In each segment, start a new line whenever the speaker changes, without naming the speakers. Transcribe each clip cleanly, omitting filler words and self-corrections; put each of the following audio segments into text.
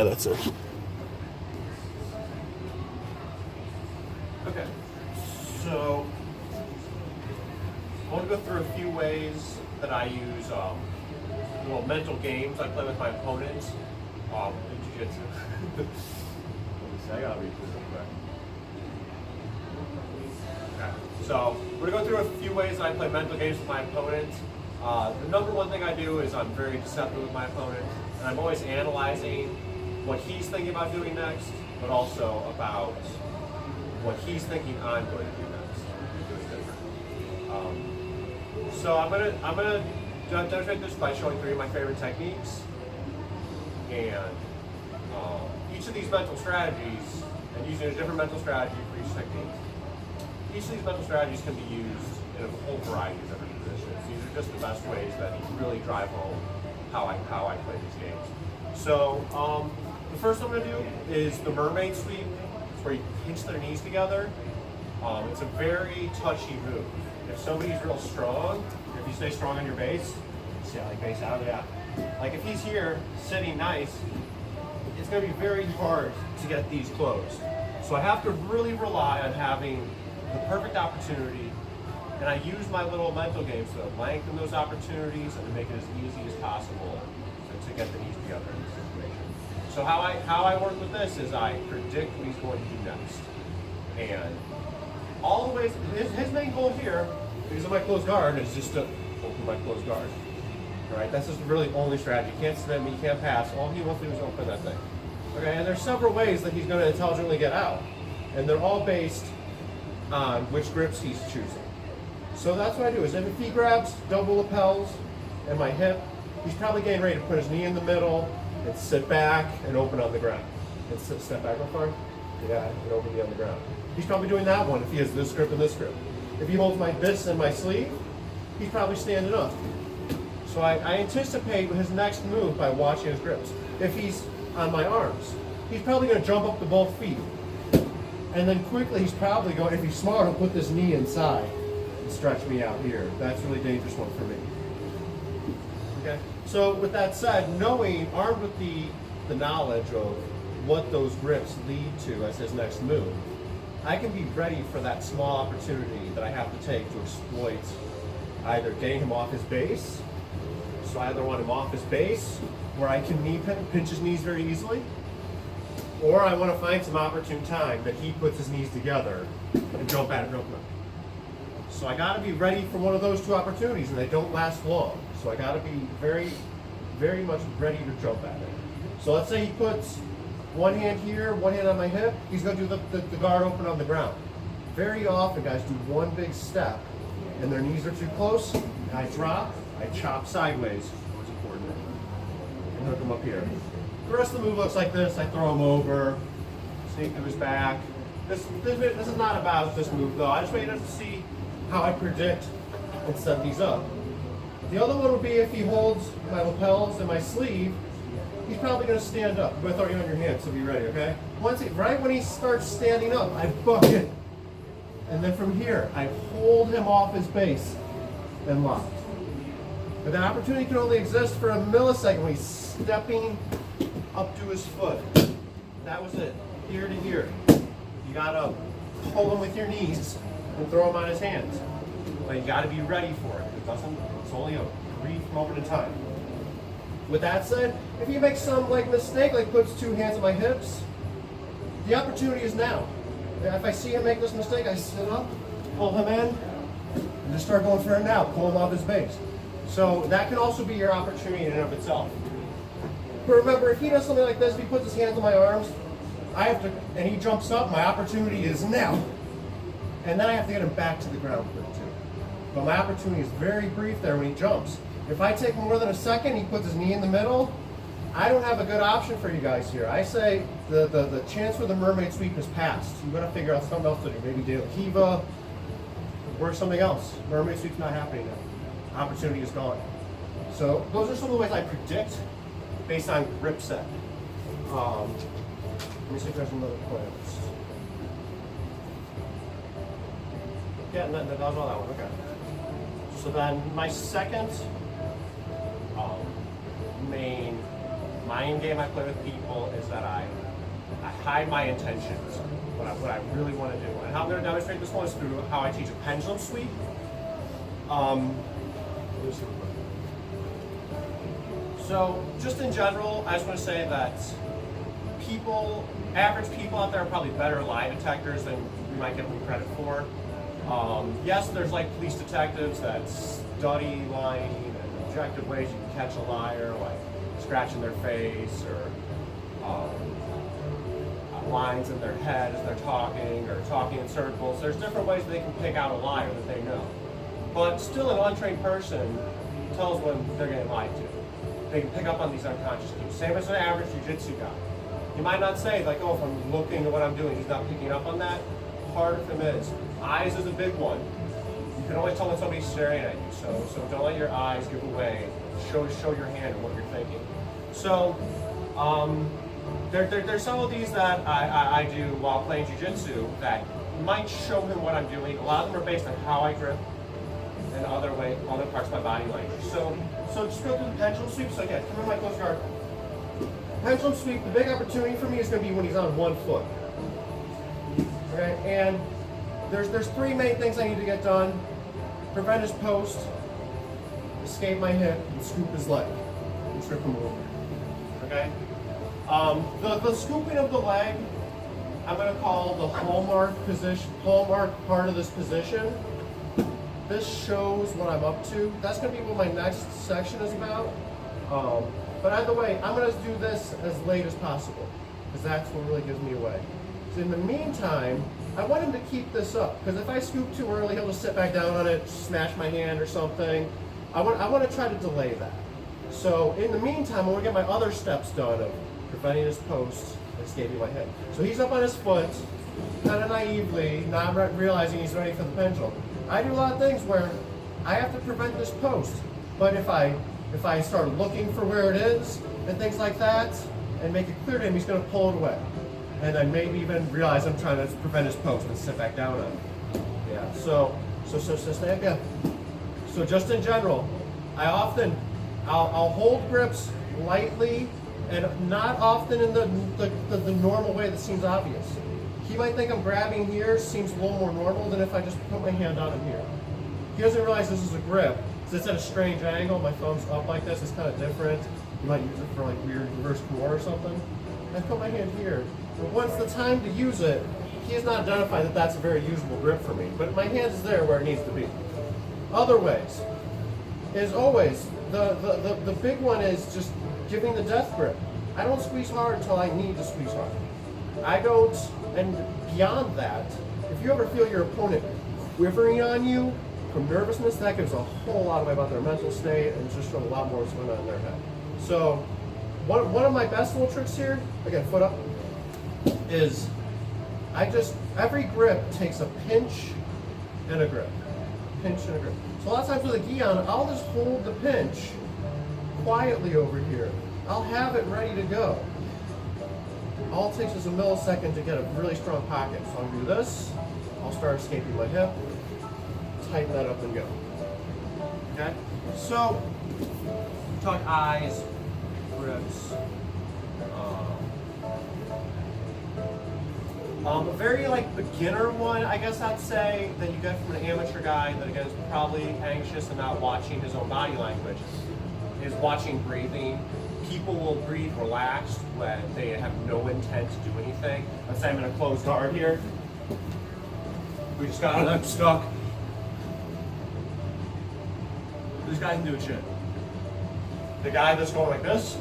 Yeah, that's it.
Okay, so I want to go through a few ways that I use mental games I play with my opponents in Jiu Jitsu. Let me see, I gotta read this real quick. Okay, so we're gonna go through a few ways that I play mental games with my opponents. The number one thing I do is I'm very deceptive with my opponent, and I'm always analyzing what he's thinking about doing next, but also about what he's thinking I'm going to do next. Doing different. So I'm gonna demonstrate this by showing 3 of my favorite techniques, and each of these mental strategies, and using a different mental strategy for each technique. Each of these mental strategies can be used in a whole variety of different positions. These are just the best ways that really drive home how I play these games. So the first one I'm going to do is the Mermaid Sweep. It's where you pinch their knees together. It's a very touchy move. If somebody's real strong, if you stay strong on your base, see how I base out? Yeah. Like if he's here sitting nice, it's going to be very hard to get these closed. So I have to really rely on having the perfect opportunity, and I use my little mental games to lengthen those opportunities and to make it as easy as possible to get the knees together in this situation. So how I work with this is I predict what he's going to do next. And all the ways, his main goal here, because of my closed guard, is just to open my closed guard. All right, that's just really the only strategy. He can't submit me, he can't pass. All he wants to do is open that thing. Okay, and there's several ways that he's going to intelligently get out. And they're all based on which grips he's choosing. So that's what I do, is if he grabs double lapels and my hip, he's probably getting ready to put his knee in the middle and sit back and open on the ground. And step back real far. Yeah, and open me on the ground. He's probably doing that one if he has this grip and this grip. If he holds my this and my sleeve, he's probably standing up. So I anticipate his next move by watching his grips. If he's on my arms, he's probably going to jump up to both feet. And then quickly he's probably going, if he's smart, he'll put this knee inside and stretch me out here. That's a really dangerous one for me. Okay. So with that said, armed with the knowledge of what those grips lead to as his next move, I can be ready for that small opportunity that I have to take to exploit either getting him off his base. So I either want him off his base, where I can pinch his knees very easily, or I want to find some opportune time that he puts his knees together and jump at it real quick. So I got to be ready for one of those 2 opportunities, and they don't last long. So I got to be very, very much ready to jump at it. So let's say he puts one hand here, one hand on my hip, he's going to do the guard open on the ground. Very often guys do one big step, and their knees are too close, and I drop, I chop sideways, always important, and hook him up here. The rest of the move looks like this. I throw him over, sneak to his back. This is not about this move though. I just made it to see how I predict and set these up. The other one would be if he holds my lapels and my sleeve, he's probably going to stand up. I'm going to throw you on your hand, so be ready, okay? Right when he starts standing up, I buck it. And then from here, I hold him off his base and lock. But that opportunity can only exist for a millisecond when he's stepping up to his foot. That was it, here to here. You gotta hold him with your knees and throw him on his hands. But you gotta be ready for it. It's only a brief moment in time. With that said, if you make some mistake, like puts 2 hands on my hips, the opportunity is now. If I see him make this mistake, I sit up, pull him in, and just start going for it now, pull him off his base. So that can also be your opportunity in and of itself. But remember, if he does something like this, if he puts his hands on my arms, and he jumps up, my opportunity is now. And then I have to get him back to the ground quick too. But my opportunity is very brief there when he jumps. If I take more than a second, he puts his knee in the middle, I don't have a good option for you guys here. I say the chance for the Mermaid Sweep is passed. You've got to figure out something else to do. Maybe do a Kiva, or something else. Mermaid Sweep's not happening now. Opportunity is gone. So those are some of the ways I predict based on grip set. Let me see if there's another point. Yeah, that was all that one, okay. So then my second my end game I play with people is that I hide my intentions, what I really want to do. And how I'm going to demonstrate this one is through how I teach a pendulum sweep. So just in general, I just want to say that average people out there are probably better lie detectors than we might give them credit for. Yes, there's like police detectives that study lying and objective ways you can catch a liar, like scratching their face or lines in their head as they're talking or talking in circles. There's different ways they can pick out a liar that they know. But still an untrained person tells when they're getting lied to. They can pick up on these unconscious cues. Same as an average jiu-jitsu guy. You might not say like, oh, if I'm looking at what I'm doing, he's not picking up on that. Part of him is. Eyes is a big one. You can always tell when somebody's staring at you, so don't let your eyes give away. Show your hand and what you're thinking. So, there's some of these that I do while playing jiu-jitsu that might show him what I'm doing. A lot of them are based on how I grip and other parts of my body language. So just go through the pendulum sweep. So again, come in my close guard. Pendulum sweep, the big opportunity for me is going to be when he's on one foot. Okay, and there's three main things I need to get done. Prevent his post, escape my hip, and scoop his leg, and trip him over. Okay? The scooping of the leg, I'm going to call the hallmark part of this position. This shows what I'm up to. That's going to be what my next section is about. But either way, I'm going to do this as late as possible, because that's what really gives me away. So in the meantime, I want him to keep this up, because if I scoop too early, he'll just sit back down on it, smash my hand or something. I want to try to delay that. So in the meantime, I want to get my other steps done of preventing his post and escaping my head. So he's up on his foot, kind of naively, not realizing he's ready for the pendulum. I do a lot of things where I have to prevent this post, but if I start looking for where it is and things like that, and make it clear to him, he's going to pull it away. And I maybe even realize I'm trying to prevent his post and sit back down on it. Yeah, so stand up. So just in general, I'll hold grips lightly and not often in the normal way that seems obvious. He might think I'm grabbing here, seems a little more normal than if I just put my hand on him here. He doesn't realize this is a grip. So it's at a strange angle, my thumb's up like this, it's kind of different. You might use it for like weird reverse core or something. I put my hand here. But once the time to use it, he has not identified that that's a very usable grip for me. But my hand is there where it needs to be. Other ways is always, the big one is just giving the death grip. I don't squeeze hard until I need to squeeze hard. I don't, and beyond that, if you ever feel your opponent quivering on you from nervousness, that gives a whole lot away about their mental state and just shows a lot more what's going on in their head. So one of my best little tricks here, again, foot up, is every grip takes a pinch and a grip. Pinch and a grip. So a lot of times with a gi on, I'll just hold the pinch quietly over here. I'll have it ready to go. All it takes is a millisecond to get a really strong pocket. So I'll do this, I'll start escaping my hip, tighten that up and go. Okay? So, talk eyes, grips. A very beginner one, I guess I'd say, that you get from an amateur guy that again is probably anxious and not watching his own body language, is watching breathing. People will breathe relaxed when they have no intent to do anything. Let's say I'm in a closed guard here. We just got I'm stuck. This guy can do shit. The guy that's going like this,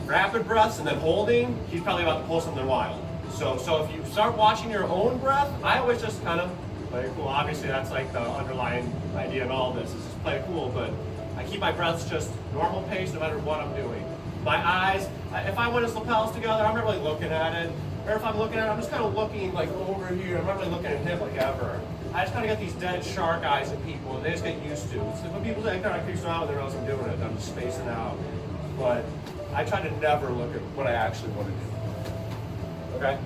rapid breaths and then holding, he's probably about to pull something wild. So if you start watching your own breath, I always just kind of play it cool. Obviously that's like the underlying idea in all of this, is just play it cool, but I keep my breaths just normal pace no matter what I'm doing. My eyes, if I want his lapels together, I'm not really looking at it. Or if I'm looking at it, I'm just kind of looking like over here. I'm not really looking at him like ever. I just kind of get these dead shark eyes at people, and they just get used to it. So when people say I kind of crease around, they realize I'm doing it. I'm just spacing out. But I try to never look at what I actually want to do. Okay?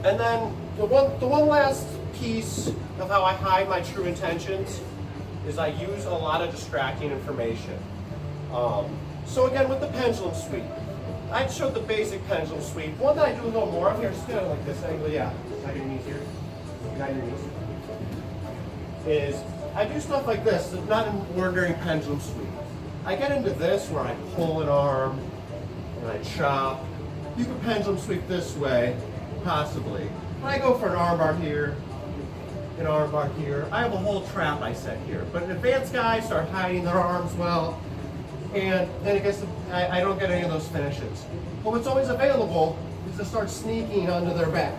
And then the one last piece of how I hide my true intentions is I use a lot of distracting information. So again, with the pendulum sweep, I showed the basic pendulum sweep. One that I do a little more of here, just kind of like this angle, yeah. Got your knees here. Got your knees. Is I do stuff like this, not an ordinary pendulum sweep. I get into this where I pull an arm and I chop. You can pendulum sweep this way, possibly. But I go for an arm bar here, an arm bar here. I have a whole trap I set here. But an advanced guy start hiding their arms well, and then it gets I don't get any of those finishes. But what's always available is to start sneaking onto their back.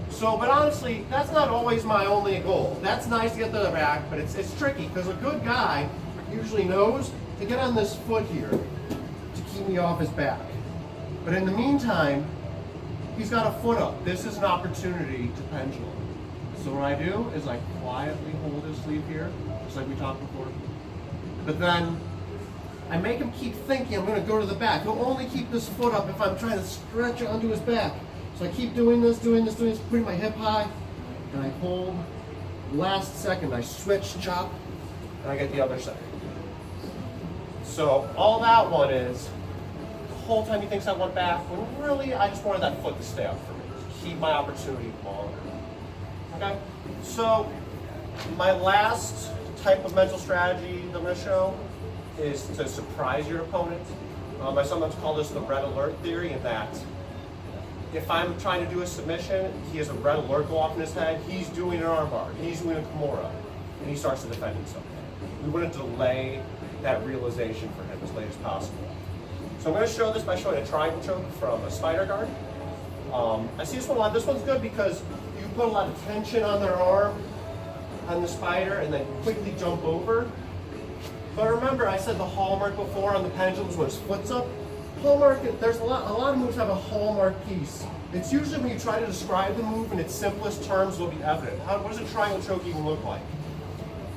So, but honestly, that's not always my only goal. That's nice to get to the back, but it's tricky because a good guy usually knows to get on this foot here to keep me off his back. But in the meantime, he's got a foot up. This is an opportunity to pendulum. So what I do is I quietly hold his sleeve here, just like we talked before. But then I make him keep thinking I'm going to go to the back. He'll only keep this foot up if I'm trying to stretch it onto his back. So I keep doing this, putting my hip high, and I hold. Last second, I switch, chop, and I get the other side. So all that one is, the whole time he thinks I went back, when really I just wanted that foot to stay up for me, to keep my opportunity longer. Okay? So my last type of mental strategy that I'm going to show is to surprise your opponent. I sometimes call this the red alert theory, in that if I'm trying to do a submission, he has a red alert go off in his head, he's doing an armbar, he's doing a Kimura, and he starts to defend himself. We want to delay that realization for him as late as possible. So I'm going to show this by showing a triangle choke from a spider guard. I see this one a lot. This one's good because you put a lot of tension on their arm, on the spider, and then quickly jump over. But remember, I said the hallmark before on the pendulums when his foot's up. Hallmark, there's a lot of moves have a hallmark piece. It's usually when you try to describe the move in its simplest terms, it'll be evident. What does a triangle choke even look like?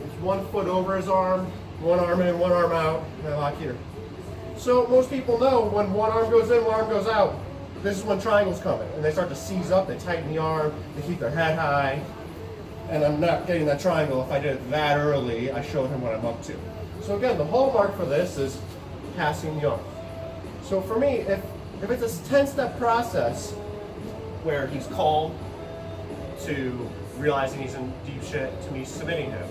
It's one foot over his arm, one arm in, one arm out, and I lock here. So most people know when one arm goes in, one arm goes out, this is when triangle's coming. And they start to seize up, they tighten the arm, they keep their head high, and I'm not getting that triangle. If I did it that early, I showed him what I'm up to. So again, the hallmark for this is passing the arm. So for me, if it's a 10-step process where he's calm to realizing he's in deep shit to me submitting him,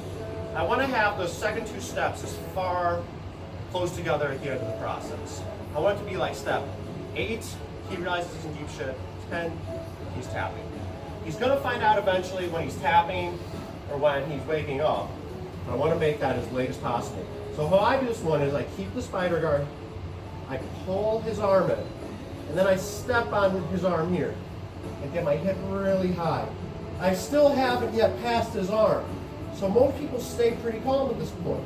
I want to have those second two steps as far close together at the end of the process. I want it to be like step 8, he realizes he's in deep shit, 10, he's tapping. He's going to find out eventually when he's tapping or when he's waking up, but I want to make that as late as possible. So how I do this one is I keep the spider guard, I pull his arm in, and then I step on his arm here and get my hip really high. I still haven't yet passed his arm, so most people stay pretty calm at this point.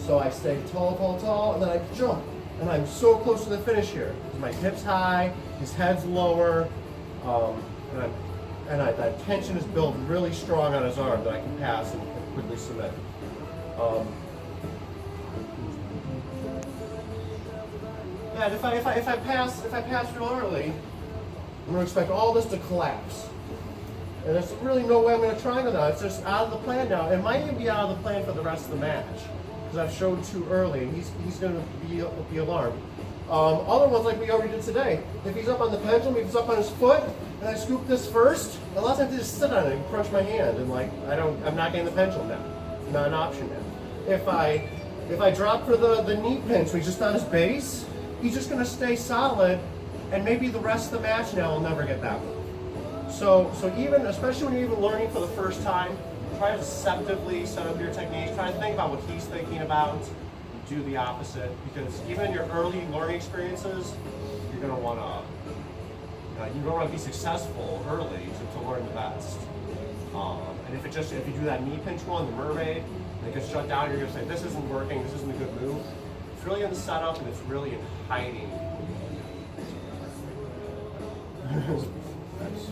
So I stay tall, tall, tall, and then I jump, and I'm so close to the finish here. My hip's high, his head's lower, that tension is built really strong on his arm that I can pass and quickly submit. And if I pass real early, I'm going to expect all this to collapse. And there's really no way I'm going to triangle now. It's just out of the plan now. It might even be out of the plan for the rest of the match, because I've showed too early, and he's going to be alarmed. Other ones like we already did today. If he's up on the pendulum, if he's up on his foot, and I scoop this first, a lot of times I just sit on it and crunch my hand, and I'm not getting the pendulum now. It's not an option now. If I drop for the knee pinch, so he's just on his base, he's just going to stay solid, and maybe the rest of the match now will never get that one. So even, especially when you're even learning for the first time, try to deceptively set up your techniques. Try to think about what he's thinking about. Do the opposite, because even in your early learning experiences, you're going to want to, you don't want to be successful early to learn the best. And if you do that knee pinch one, the mermaid, and it gets shut down, you're going to say, this isn't working, this isn't a good move. It's really in the setup, and it's really in hiding. Nice.